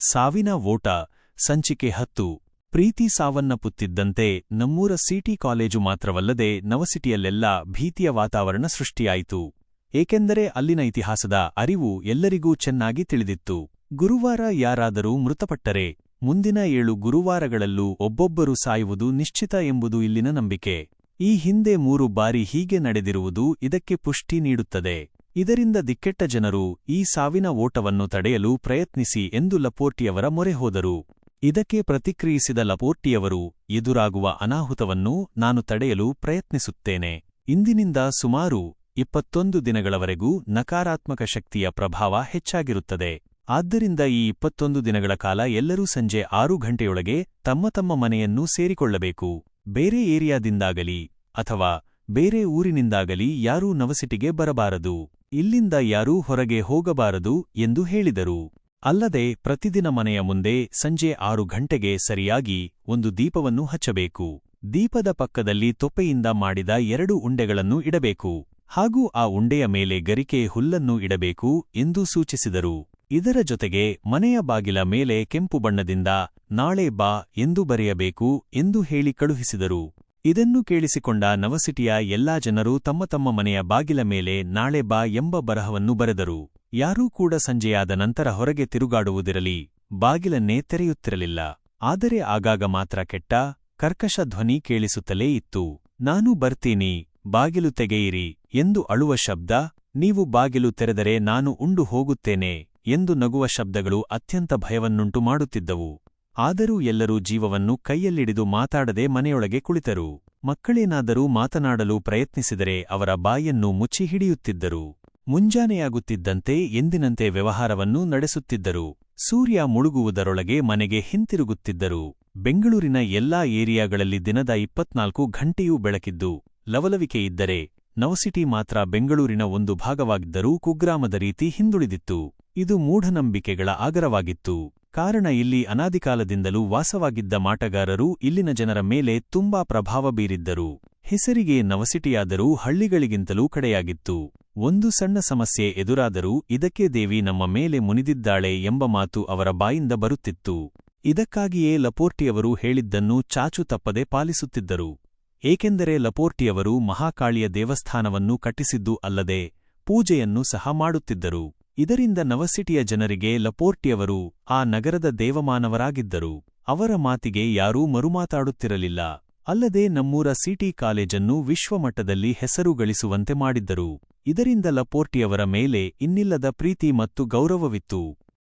ಸಾವಿನ ಓಟ ಸಂಚಿಕೆ 10 ಪ್ರೀತಿ ಸಾವನ್ನಪ್ಪುತ್ತಿದ್ದಂತೆ ನಮ್ಮೂರ ಸಿಟಿ ಕಾಲೇಜು ಮಾತ್ರವಲ್ಲದೆ ನವಸಿಟಿಯಲ್ಲೆಲ್ಲ ಭೀತಿಯ ವಾತಾವರಣ ಸೃಷ್ಟಿಯಾಯಿತು. ಏಕೆಂದರೆ ಅಲ್ಲಿನ ಇತಿಹಾಸದ ಅರಿವು ಎಲ್ಲರಿಗೂ ಚೆನ್ನಾಗಿ ತಿಳಿದಿತ್ತು. ಗುರುವಾರ ಯಾರಾದರೂ ಮೃತಪಟ್ಟರೆ ಮುಂದಿನ 7 ಗುರುವಾರಗಳಲ್ಲೂ ಒಬ್ಬೊಬ್ಬರು ಸಾಯುವುದು ನಿಶ್ಚಿತ ಎಂಬುದು ಇಲ್ಲಿನ ನಂಬಿಕೆ. ಈ ಹಿಂದೆ 3 ಬಾರಿ ಹೀಗೆ ನಡೆದಿರುವುದು ಇದಕ್ಕೆ ಪುಷ್ಟಿ ನೀಡುತ್ತದೆ. ಇದರಿಂದ ದಿಕ್ಕೆಟ್ಟ ಜನರು ಈ ಸಾವಿನ ಓಟವನ್ನು ತಡೆಯಲು ಪ್ರಯತ್ನಿಸಿ ಎಂದು ಲಪೋರ್ಟಿಯವರ ಮೊರೆ ಹೋದರು. ಇದಕ್ಕೆ ಪ್ರತಿಕ್ರಿಯಿಸಿದ ಲಪೋರ್ಟಿಯವರು, ಎದುರಾಗುವ ಅನಾಹುತವನ್ನು ನಾನು ತಡೆಯಲು ಪ್ರಯತ್ನಿಸುತ್ತೇನೆ. ಇಂದಿನಿಂದ ಸುಮಾರು 21 ದಿನಗಳವರೆಗೂ ನಕಾರಾತ್ಮಕ ಶಕ್ತಿಯ ಪ್ರಭಾವ ಹೆಚ್ಚಾಗಿರುತ್ತದೆ. ಆದ್ದರಿಂದ ಈ 21 ದಿನಗಳ ಕಾಲ ಎಲ್ಲರೂ ಸಂಜೆ 6 ಗಂಟೆಯೊಳಗೆ ತಮ್ಮ ತಮ್ಮ ಮನೆಯನ್ನು ಸೇರಿಕೊಳ್ಳಬೇಕು. ಬೇರೆ ಏರಿಯಾದಿಂದಾಗಲಿ ಅಥವಾ ಬೇರೆ ಊರಿನಿಂದಾಗಲಿ ಯಾರೂ ನವಸಿಟಿಗೆ ಬರಬಾರದು. ಇಲ್ಲಿಂದ ಯಾರೂ ಹೊರಗೆ ಹೋಗಬಾರದು ಎಂದು ಹೇಳಿದರು. ಅಲ್ಲದೆ ಪ್ರತಿದಿನ ಮನೆಯ ಮುಂದೆ ಸಂಜೆ 6 ಗಂಟೆಗೆ ಸರಿಯಾಗಿ ಒಂದು ದೀಪವನ್ನು ಹಚ್ಚಬೇಕು. ದೀಪದ ಪಕ್ಕದಲ್ಲಿ ತೊಪ್ಪೆಯಿಂದ ಮಾಡಿದ 2 ಉಂಡೆಗಳನ್ನು ಇಡಬೇಕು. ಹಾಗೂ ಆ ಉಂಡೆಯ ಮೇಲೆ ಗರಿಕೆ ಹುಲ್ಲನ್ನು ಇಡಬೇಕು ಎಂದು ಸೂಚಿಸಿದರು. ಇದರ ಜೊತೆಗೆ ಮನೆಯ ಬಾಗಿಲ ಮೇಲೆ ಕೆಂಪು ಬಣ್ಣದಿಂದ ನಾಳೆ ಬಾ ಎಂದು ಬರೆಯಬೇಕು ಎಂದು ಹೇಳಿ ಕಳುಹಿಸಿದರು. ಇದನ್ನು ಕೇಳಿಸಿಕೊಂಡ ನವಸಿಟಿಯ ಎಲ್ಲಾ ಜನರು ತಮ್ಮ ತಮ್ಮ ಮನೆಯ ಬಾಗಿಲ ಮೇಲೆ ನಾಳೆ ಬಾ ಎಂಬ ಬರಹವನ್ನು ಬರೆದರು. ಯಾರೂ ಕೂಡ ಸಂಜೆಯಾದ ನಂತರ ಹೊರಗೆ ತಿರುಗಾಡುವುದಿರಲಿ, ಬಾಗಿಲನ್ನೇ ತೆರೆಯುತ್ತಿರಲಿಲ್ಲ. ಆದರೆ ಆಗಾಗ ಮಾತ್ರ ಕೆಟ್ಟ, ಕರ್ಕಶ ಧ್ವನಿ ಕೇಳಿಸುತ್ತಲೇ ಇತ್ತು. ನಾನು ಬರ್ತೀನಿ, ಬಾಗಿಲು ತೆಗೆಯಿರಿ ಎಂದು ಅಳುವ ಶಬ್ದ, ನೀವು ಬಾಗಿಲು ತೆರೆದರೆ ನಾನು ಉಂಡು ಹೋಗುತ್ತೇನೆ ಎಂದು ನಗುವ ಶಬ್ದಗಳು ಅತ್ಯಂತ ಭಯವನ್ನುಂಟು ಮಾಡುತ್ತಿದ್ದವು. ಆದರೂ ಎಲ್ಲರೂ ಜೀವವನ್ನು ಕೈಯಲ್ಲಿಡಿದು ಮಾತಾಡದೆ ಮನೆಯೊಳಗೆ ಕುಳಿತರು. ಮಕ್ಕಳೇನಾದರೂ ಮಾತನಾಡಲು ಪ್ರಯತ್ನಿಸಿದರೆ ಅವರ ಬಾಯನ್ನು ಮುಚ್ಚಿ ಹಿಡಿಯುತ್ತಿದ್ದರು. ಮುಂಜಾನೆಯಾಗುತ್ತಿದ್ದಂತೆ ಎಂದಿನಂತೆ ವ್ಯವಹಾರವನ್ನು ನಡೆಸುತ್ತಿದ್ದರು. ಸೂರ್ಯ ಮುಳುಗುವುದರೊಳಗೆ ಮನೆಗೆ ಹಿಂತಿರುಗುತ್ತಿದ್ದರು. ಬೆಂಗಳೂರಿನ ಎಲ್ಲಾ ಏರಿಯಾಗಳಲ್ಲಿ ದಿನದ 24 ಗಂಟೆಯೂ ಬೆಳಕಿದ್ದು ಲವಲವಿಕೆಯಿದ್ದರೆ ನವಸಿಟಿ ಮಾತ್ರ ಬೆಂಗಳೂರಿನ ಒಂದು ಭಾಗವಾಗಿದ್ದರೂ ಕುಗ್ರಾಮದ ರೀತಿ ಹಿಂದುಳಿದಿತ್ತು. ಇದು ಮೂಢನಂಬಿಕೆಗಳ ಆಗರವಾಗಿತ್ತು. ಕಾರಣ ಇಲ್ಲಿ ಅನಾದಿಕಾಲದಿಂದಲೂ ವಾಸವಾಗಿದ್ದ ಮಾಟಗಾರರು ಇಲ್ಲಿನ ಜನರ ಮೇಲೆ ತುಂಬಾ ಪ್ರಭಾವ ಬೀರಿದ್ದರು. ಹೆಸರಿಗೆ ನವಸಿಟಿಯಾದರೂ ಹಳ್ಳಿಗಳಿಗಿಂತಲೂ ಕಡೆಯಾಗಿತ್ತು. ಒಂದು ಸಣ್ಣ ಸಮಸ್ಯೆ ಎದುರಾದರೂ ಇದಕ್ಕೆ ದೇವಿ ನಮ್ಮ ಮೇಲೆ ಮುನಿದಿದ್ದಾಳೆ ಎಂಬ ಮಾತು ಅವರ ಬಾಯಿಂದ ಬರುತ್ತಿತ್ತು. ಇದಕ್ಕಾಗಿಯೇ ಲಪೋರ್ಟಿಯವರು ಹೇಳಿದ್ದನ್ನು ಚಾಚು ತಪ್ಪದೆ ಪಾಲಿಸುತ್ತಿದ್ದರು. ಏಕೆಂದರೆ ಲಪೋರ್ಟಿಯವರು ಮಹಾಕಾಳಿಯ ದೇವಸ್ಥಾನವನ್ನು ಕಟ್ಟಿಸಿದ್ದೂ ಅಲ್ಲದೆ ಪೂಜೆಯನ್ನು ಸಹ ಮಾಡುತ್ತಿದ್ದರು. ಇದರಿಂದ ನವಸಿಟಿಯ ಜನರಿಗೆ ಲಪೋರ್ಟಿಯವರು ಆ ನಗರದ ದೇವಮಾನವರಾಗಿದ್ದರು. ಅವರ ಮಾತಿಗೆ ಯಾರೂ ಮರುಮಾತಾಡುತ್ತಿರಲಿಲ್ಲ. ಅಲ್ಲದೆ ನಮ್ಮೂರ ಸಿಟಿ ಕಾಲೇಜನ್ನು ವಿಶ್ವಮಟ್ಟದಲ್ಲಿ ಹೆಸರು ಗಳಿಸುವಂತೆ ಮಾಡಿದ್ದರು. ಇದರಿಂದ ಲಪೋರ್ಟಿಯವರ ಮೇಲೆ ಇನ್ನಿಲ್ಲದ ಪ್ರೀತಿ ಮತ್ತು ಗೌರವವಿತ್ತು.